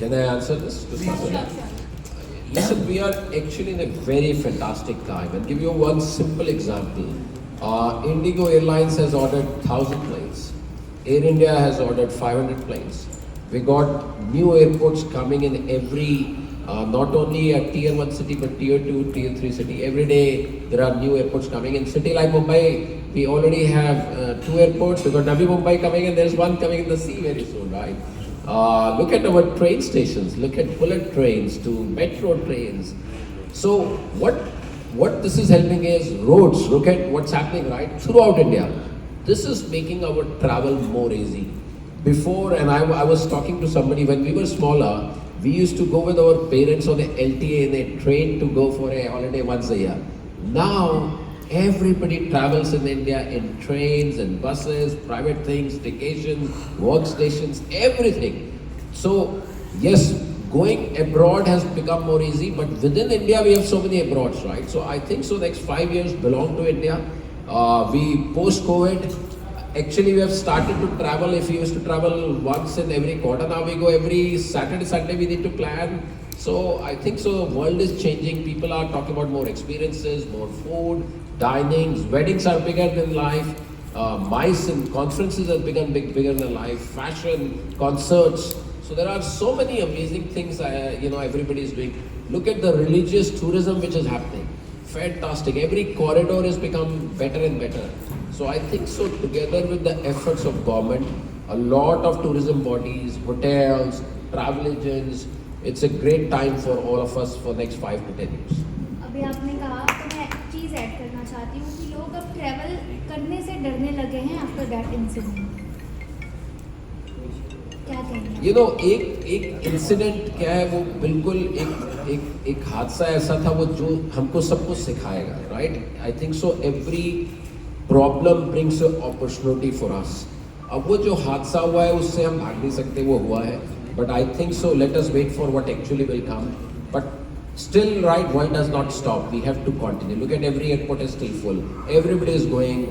Can I answer this? Listen, we are actually in a very fantastic time. I'll give you one simple example. Indigo Airlines has ordered 1,000 planes. Air India has ordered 500 planes. We got new airports coming in every, not only a tier 1 city, but tier 2, tier 3 city. Every day there are new airports coming. In city like Mumbai, we already have 2 airports. We got Navi Mumbai coming and there's one coming in the sea very soon, right? Look at our train stations. Look at bullet trains to metro trains. So what this is helping is roads. Look at what's happening right throughout India. This is making our travel more easy. Before, and I was talking to somebody when we were smaller, we used to go with our parents on the LTA in a train to go for a holiday once a year. Now, everybody travels in India in trains and buses, private things, vacations, workstations, everything. So, yes, going abroad has become more easy, but within India we have so many abroads, right? So I think so next 5 years belong to India. We post-COVID, actually we have started to travel. If we used to travel once in every quarter, now we go every Saturday, Sunday we need to plan. So I think so the world is changing. People are talking about more experiences, more food, dinings, weddings are bigger than life. MICE and conferences have become bigger than life. Fashion, concerts. So there are so many amazing things everybody is doing. Look at the religious tourism which is happening. Fantastic. Every corridor has become better and better. So I think so together with the efforts of government, a lot of tourism bodies, hotels, travel agents, it's a great time for all of us for next 5 to 10 years. अभी आपने कहा तो मैं एक चीज़ add करना चाहती हूँ कि लोग अब ट्रैवल करने से डरने लगे हैं आफ्टर दैट इंसिडेंट. क्या कहेंगे? एक इंसिडेंट क्या है वो बिल्कुल एक हादसा ऐसा था वो जो हमको सबको सिखाएगा, right? I think so every problem brings opportunity for us. अब वो जो हादसा हुआ है उससे हम भाग नहीं सकते, वो हुआ है. But I think so let us wait for what actually will come. But still, right, world does not stop. We have to continue. Look at every airport is still full. Everybody is going.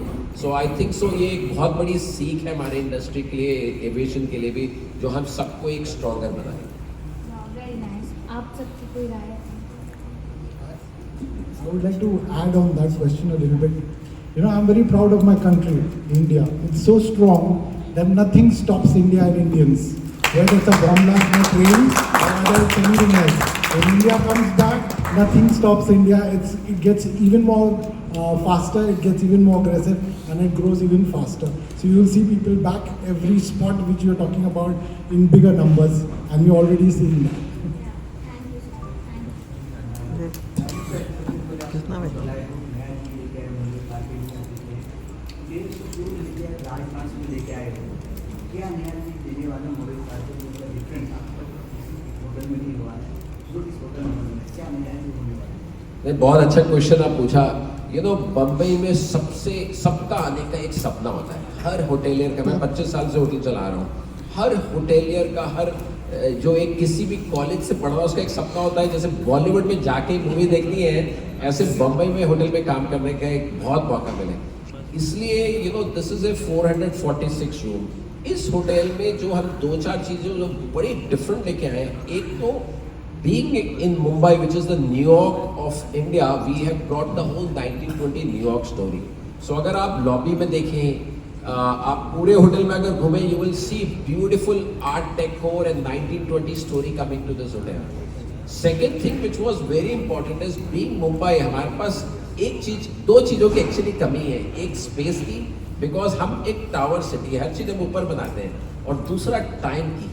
So I think so ये एक बहुत बड़ी सीख है हमारे industry के लिए, aviation के लिए भी, जो हम सबको एक स्ट्रॉन्गर बनाए. Very nice. आप सबकी कोई राय है? I would like to add on that question a little bit. I'm very proud of my country, India. It's so strong that nothing stops India and Indians. Whether it's a bomb blast on a train or whether it's anything else. When India comes back, nothing stops India. It gets even more faster, it gets even more aggressive, and it grows even faster. So you will see people back every spot which you are talking about in bigger numbers, and you're already seeing that. नहीं, बहुत अच्छा question आप पूछा. बम्बई में सबका आने का एक सपना होता है. हर होटेलियर का, मैं 25 साल से होटल चला रहा हूँ, हर होटेलियर का, हर जो एक किसी भी कॉलेज से पढ़ रहा है उसका एक सपना होता है. जैसे बॉलीवुड में जाके मूवी देखनी है, ऐसे बम्बई में होटल में काम करने का एक बहुत मौका मिले. इसलिए दिस इज ए 446 रूम. इस होटल में जो हम 2-4 चीज़ें जो बड़ी डिफरेंट लेके आए हैं. एक तो being in Mumbai, which is the New York of India, we have brought the whole 1920 New York story. So अगर आप लॉबी में देखें, आप पूरे होटल में अगर घूमें, you will see beautiful art decor and 1920 story coming to this hotel. Second thing which was very important is being Mumbai, हमारे पास दो चीज़ों की एक्चुअली कमी है. एक स्पेस की, बिकॉज हम एक टावर सिटी, हर चीज़ हम ऊपर बनाते हैं, और दूसरा टाइम की.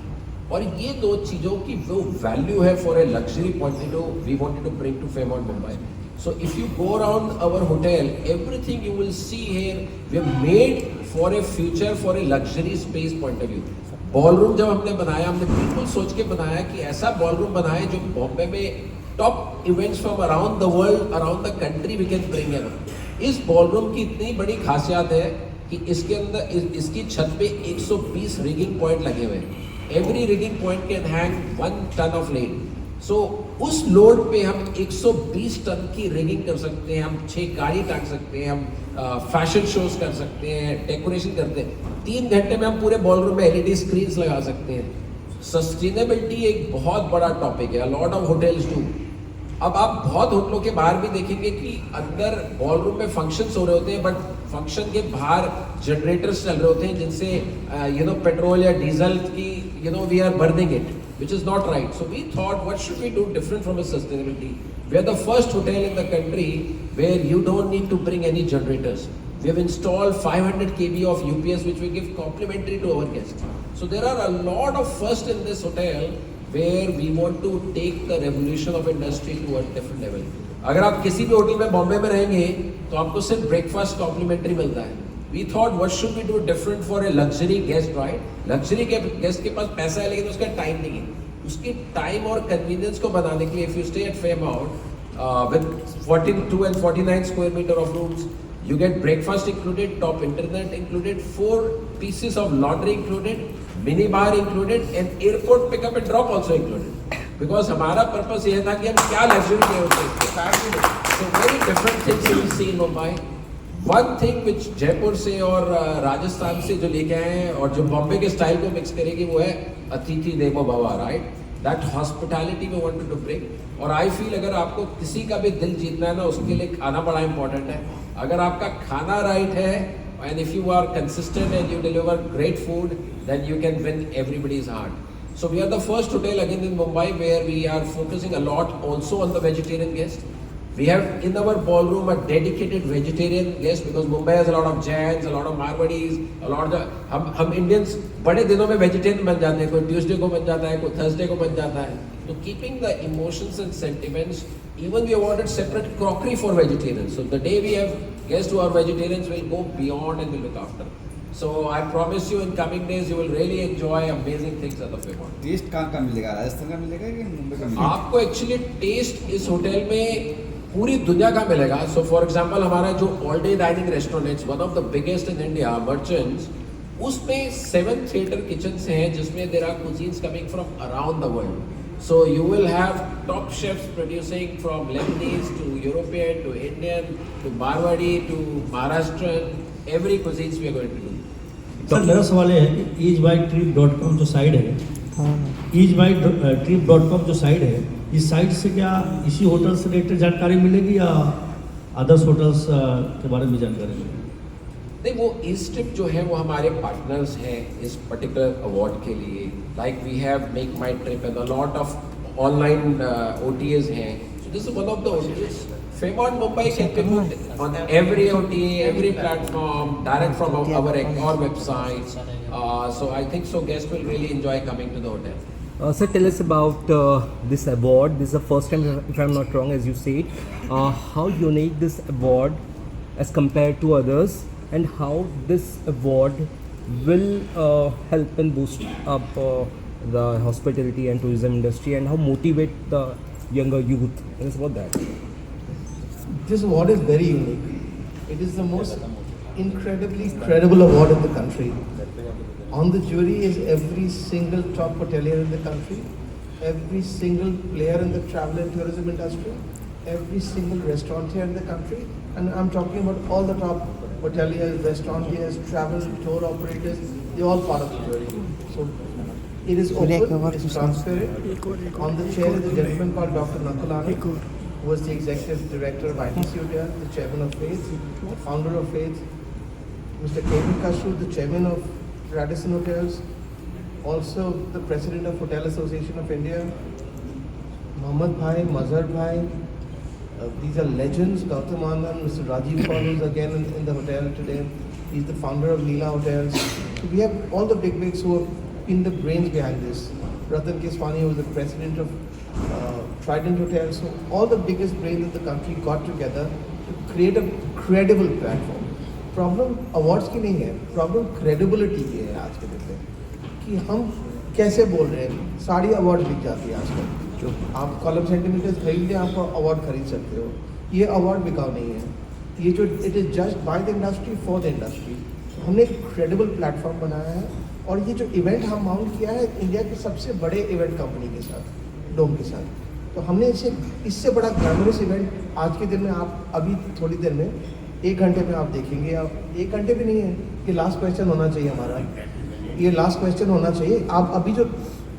और ये दो चीज़ों की वो वैल्यू है for a luxury point of view we wanted to bring to Fairmont Mumbai. So if you go around our hotel, everything you will see here we have made for a future, for a luxury space point of view. Ballroom जब हमने बनाया, हमने बिल्कुल सोच के बनाया कि ऐसा बॉलरूम बनाए जो बॉम्बे में top events from around the world, around the country we can bring in. इस बॉलरूम की इतनी बड़ी खासियत है कि इसके अंदर इसकी छत पे 120 रिगिंग पॉइंट लगे हुए हैं. Every rigging point can hang 1 ton of lead. So उस लोड पे हम 120 टन की रिगिंग कर सकते हैं, हम 6 गाड़ी टांग सकते हैं, हम फैशन शोज कर सकते हैं, डेकोरेशन करते हैं. 3 घंटे में हम पूरे बॉलरूम में LED स्क्रीन्स लगा सकते हैं. सस्टेनेबिलिटी एक बहुत बड़ा टॉपिक है, लॉट ऑफ होटल्स डू। अब आप बहुत होटलों के बाहर भी देखेंगे कि अंदर बॉलरूम में फंक्शंस हो रहे होते हैं, बट फंक्शन के बाहर जनरेटर्स चल रहे होते हैं जिनसे पेट्रोल या डीजल की we are burning it, which is not right. So we thought, what should we do different from a sustainability? We are the first hotel in the country where you don't need to bring any generators. We have installed 500 kV of UPS, which we give complimentary to our guests. So there are a lot of first in this hotel where we want to take the revolution of industry to a different level. अगर आप किसी भी hotel में बॉम्बे में रहेंगे तो आपको सिर्फ ब्रेकफास्ट कॉम्प्लीमेंट्री मिलता है. We thought, what should we do different for a luxury guest, right? Luxury के guest के पास पैसा है लेकिन उसका टाइम नहीं है. उसकी टाइम और कन्वीनियंस को बनाने के लिए, if you stay at Fairmount with 42 and 49 square meter of rooms, you get breakfast included, top internet included, 4 pieces of laundry included, mini bar included, and airport pickup and drop also included. Because हमारा purpose ये था कि हम क्या luxury के होते हैं. So very different things you will see in Mumbai. One thing which Jaipur से और राजस्थान से जो लेके आए हैं और जो बॉम्बे के स्टाइल को मिक्स करेगी वो है अतिथि देवो भव, right? That hospitality we wanted to bring. और आई फील अगर आपको किसी का भी दिल जीतना है ना, उसके लिए खाना बड़ा इंपॉर्टेंट है. अगर आपका खाना राइट है and if you are consistent and you deliver great food, then you can win everybody's heart. So we are the first hotel again in Mumbai where we are focusing a lot also on the vegetarian guest. We have in our ballroom a dedicated vegetarian guest because Mumbai has a lot of Jains, a lot of Marwadis, a lot of हम Indians बड़े दिनों में vegetarian बन जाते हैं. कोई Tuesday को बन जाता है, कोई Thursday को बन जाता है. So keeping the emotions and sentiments, even we have ordered separate crockery for vegetarians. So the day we have guests who are vegetarians, will go beyond and will look after. So I promise you in coming days you will really enjoy amazing things at the Fairmont. Taste कहाँ मिलेगा? राजस्थान का मिलेगा कि मुंबई का मिलेगा? आपको actually test इस hotel में पूरी दुनिया का मिलेगा. सो फॉर एग्जांपल हमारा जो ऑल डे डाइनिंग रेस्टोरेंट है, one of the biggest in India, merchants, उसमें 7 थिएटर किचन्स हैं जिसमें there are cuisines coming from around the world. So you will have top chefs producing from Lebanese to European to Indian to Marwadi to Maharashtrian, every cuisines we are going to do. Sir मेरा सवाल ये है कि easebytrip.com जो site है, easebytrip.com जो site है, इस साइट से क्या इसी होटल से रिलेटेड जानकारी मिलेगी या अदर्स होटल्स के बारे में जानकारी मिलेगी? नहीं, वो इस ट्रिप जो है वो हमारे पार्टनर्स हैं इस पर्टिकुलर अवार्ड के लिए. Like we have make my trip and a lot of online OTAs हैं. So this is one of the OTAs. Fairmont Mumbai can be booked on every OTA, every platform, direct from our website. So I think so guests will really enjoy coming to the hotel. Sir, tell us about this award. This is the first time, if I'm not wrong, as you said. How unique this award as compared to others, and how this award will help and boost up the hospitality and tourism industry, and how motivate the younger youth. Tell us about that. This award is very unique. It is the most incredibly credible award in the country. On the jury is every single top hotelier in the country, every single player in the travel and tourism industry, every single restaurateur in the country, and I'm talking about all the top hoteliers, restaurateurs, travel tour operators. They're all part of the jury. So it is open, it's transparent. On the chair is a gentleman called Dr. Nakulani, who was the executive director of ITC Hotel, the chairman of Faith, the founder of Faith, Mr. Kevin Kashu, the chairman of Radisson Hotels, also the president of Hotel Association of India, Mohammad Bhai, Mazhar Bhai. These are legends. Gautam Anand, Mr. Rajiv Paul, who's again in the hotel today. He's the founder of Leela Hotels. So we have all the bigwigs who have been the brains behind this. Ratan Keswani, who is the president of Trident Hotels. So all the biggest brains in the country got together to create a credible platform. Problem awards की नहीं है, problem credibility की है आज के दिन में, कि हम कैसे बोल रहे हैं. साड़ी अवार्ड बिक जाती है आजकल. आप कॉलम सेंटीमीटर्स खरीद लें, आपको अवार्ड खरीद सकते हो. ये अवार्ड बिकाऊ नहीं है. ये जो it is just by the industry for the industry. हमने एक क्रेडिबल प्लेटफॉर्म बनाया है. और ये जो इवेंट हम माउंट किया है इंडिया के सबसे बड़े इवेंट कंपनी के साथ, डोम के साथ. तो हमने इससे बड़ा ग्लैमरस इवेंट आज के दिन में, आप अभी थोड़ी देर में 1 घंटे में आप देखेंगे. आप 1 घंटे भी नहीं है, ये लास्ट क्वेश्चन होना चाहिए हमारा. ये लास्ट क्वेश्चन होना चाहिए. आप अभी जो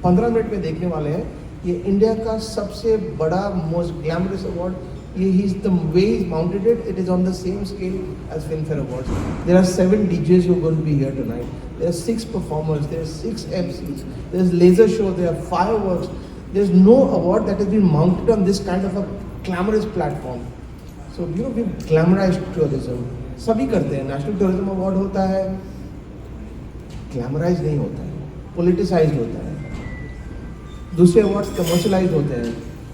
15 मिनट में देखने वाले हैं। ये इंडिया का सबसे बड़ा मोस्ट ग्लैमरस अवार्ड, ये he's the way he's mounted it, it is on the same scale as Filmfare Awards. There are 7 DJs who are going to be here tonight. There are 6 performers, there are 6 MCs, there's laser show, there are fireworks. There's no award that has been mounted on this kind of a glamorous platform. So you know, we've glamorized tourism. सभी करते हैं, national tourism award होता है, glamorize नहीं होता है, politicise होता है। दूसरे अवार्ड्स कमर्शलाइज होते हैं।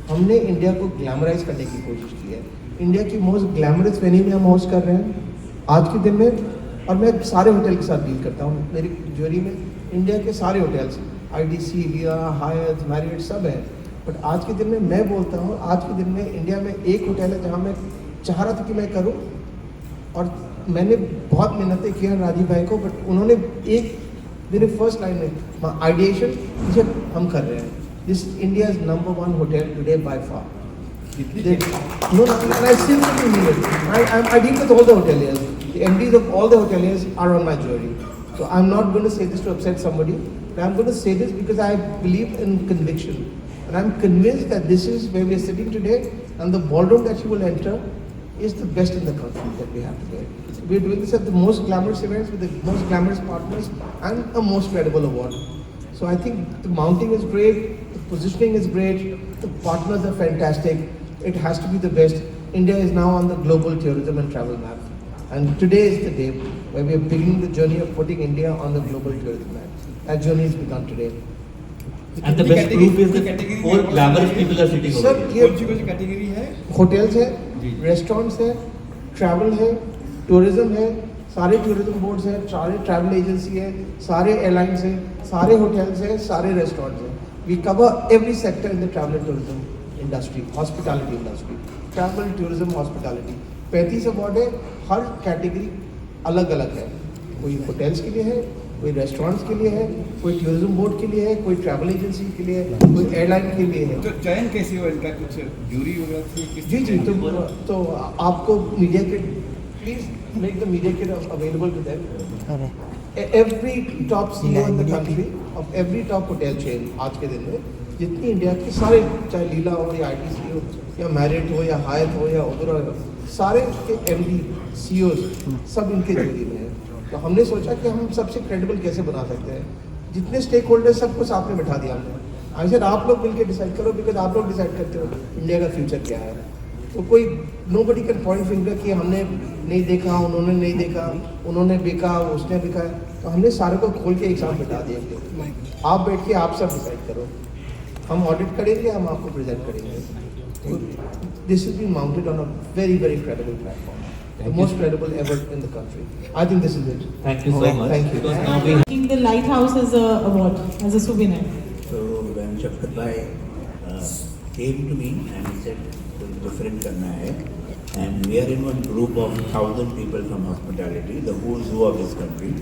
हमने इंडिया को ग्लैमराइज करने की कोशिश की है। इंडिया की मोस्ट ग्लैमरस वेन्यू में हम होस्ट कर रहे हैं आज के दिन में, और मैं सारे होटल के साथ डील करता हूँ। मेरी ज्वेलरी में इंडिया के सारे होटल्स, IDC, लिया, हायत, मैरियट सब है। बट आज के दिन में मैं बोलता हूँ, आज के दिन में इंडिया में एक होटल है जहाँ मैं चाह रहा था कि मैं करूँ, और मैंने बहुत मेहनतें की हैं राजीव भाई को, बट उन्होंने एक मेरे फर्स्ट लाइन में आइडिएशन मुझे हम कर रहे हैं। This is India's #1 hotel today by far. No, and I still mean it. I deal with all the hoteliers. The MDs of all the hoteliers are on my jury. So I'm not going to say this to upset somebody, but I'm going to say this because I believe in conviction. And I'm convinced that this is where we're sitting today, and the ballroom that you will enter is the best in the country that we have today. We're doing this at the most glamorous events with the most glamorous partners and a most credible award. So I think the mounting is great, the positioning is great, the partners are fantastic. It has to be the best. India is now on the global tourism and travel map. And today is the day where we are beginning the journey of putting India on the global tourism map. That journey has begun today. And the best proof is that all glamorous people are sitting Sir, over here. ये कौन सी category है? Hotels है, जी। Restaurants है, travel है, tourism है, सारे tourism boards हैं, सारे ट्रैवल एजेंसी है, सारे एयरलाइंस हैं, सारे होटल्स हैं, सारे रेस्टोरेंट्स हैं। We cover every sector in the travel and tourism industry, hospitality industry, travel tourism hospitality. 35 award है, हर कैटेगरी अलग अलग है। कोई होटल्स के लिए है, कोई रेस्टोरेंट्स के लिए है, कोई टूरिज्म बोर्ड के लिए है, कोई ट्रैवल एजेंसी के लिए है, कोई एयरलाइन के लिए है। तो चयन कैसे हुआ इनका? कुछ जूरी वगैरह थी? किस जी जी, तो आपको मीडिया के please make the media kit available to them. Every top CEO in the country of every top hotel chain आज के दिन में, जितनी इंडिया के सारे, चाहे लीला हो या ITC हो या मैरिट हो या हायत हो या ओबेरॉय हो, सारे के MD CEOs सब इनके जूरी में है। तो हमने सोचा कि हम सबसे क्रेडिबल कैसे बना सकते हैं। जितने स्टेक होल्डर्स सबको साथ में बिठा दिया हमने। आई सेड आप लोग मिलकर डिसाइड करो, बिकॉज आप लोग डिसाइड करते हो इंडिया का फ्यूचर क्या है। तो कोई नोबडी कैन पॉइंट फिंगर कि हमने नहीं देखा, उन्होंने नहीं देखा, उन्होंने बिका, उसने बिका है। तो हमने सारे को खोल के एक साथ बिठा दिया। आप बैठ के आप सब डिसाइड करो, हम ऑडिट करेंगे, हम आपको प्रेजेंट करेंगे। तो this is been mounted on a very very credible platform, the most credible ever in the country. I think this is it. Thank you so much. Thank you. Because now we Taking the lighthouse as a award, as a souvenir. So when Shafkat Bhai came to me and he said कुछ different करना है, and we are in one group of 1,000 people from hospitality, the who's who of this country,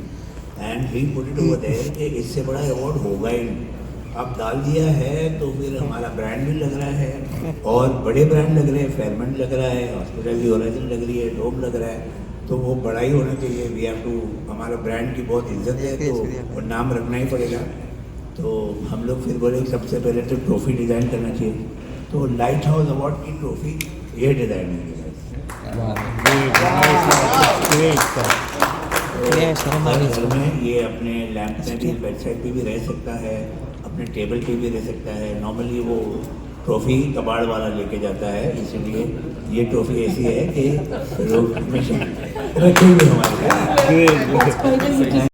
and he put it over there कि इससे बड़ा award होगा ही नहीं। अब डाल दिया है तो फिर हमारा ब्रांड भी लग रहा है, और बड़े ब्रांड लग रहे हैं, फेयरमेंट लग रहा है, हॉस्पिटैलिटी होराइजन लग रही है, डोम लग रहा है, तो वो बड़ा ही होना चाहिए। वी हैव टू, हमारा ब्रांड की बहुत इज्जत है, तो वो नाम रखना ही पड़ेगा। तो हम लोग फिर बोले सबसे पहले तो ट्रॉफी डिज़ाइन करना चाहिए, तो लाइट हाउस अवार्ड की ट्रॉफी ये डिज़ाइन है। हमारे घर में ये अपने लैंप में भी, वेबसाइट पे भी रह सकता है, अपने टेबल पे भी रह सकता है। नॉर्मली वो ट्रॉफी कबाड़ वाला लेके जाता है, इसलिए ये ट्रॉफी ऐसी है कि लोग हमेशा रखेंगे हमारे। That's quite a